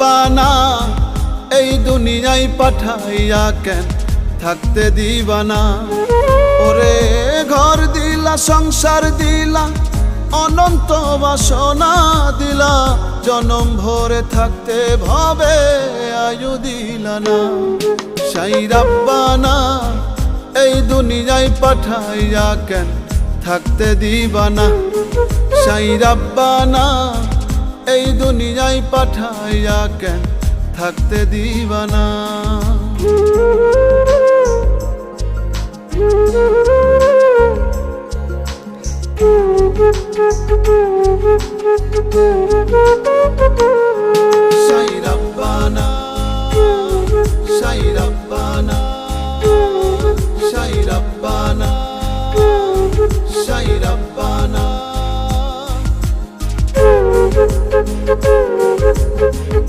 রাব্বানা এই দুনিয়ায় পাঠাইয়া কেন থাকতে দিবা না। ওরে ঘর দিলা, সংসার দিলা, অনন্ত বাসনা দিলা, জনম ভরে থাকতে ভবে আয়ু দিলা না। সাই রাব্বানা এই দুনিয়ায় পাঠাইয়া কেন থাকতে দিবা না। সাই রাব্বানা এই দুনিয়ায় পাঠাইয়া কেন থাকতে দিবা না। সাই রাব্বানা, সাই রাব্বানা, সাই রাব্বানা, সাই রাব্বানা।